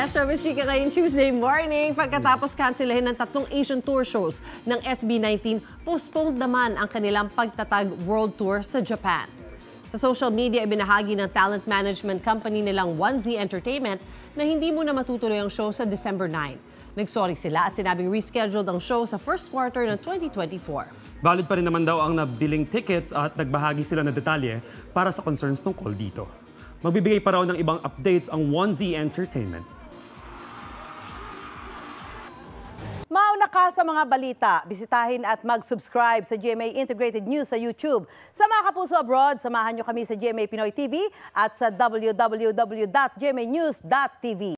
Showbiz Chika ngayong Tuesday morning. Pagkatapos kanselahin ng 3 Asian tour shows ng SB19, postponed naman ang kanilang pagtatag world tour sa Japan. Sa social media, ibinahagi ng talent management company nilang 1Z Entertainment na hindi muna matutuloy ang show sa December 9. Nagsorry sila at sinabing rescheduled ang show sa first quarter ng 2024. Valid pa rin naman daw ang nabiling tickets at nagbahagi sila ng detalye para sa concerns tungkol dito. Magbibigay pa raw ng ibang updates ang 1Z Entertainment. Mauna ka sa mga balita, bisitahin at mag-subscribe sa GMA Integrated News sa YouTube. Sa mga kapuso abroad, samahan nyo kami sa GMA Pinoy TV at sa www.gmanews.tv.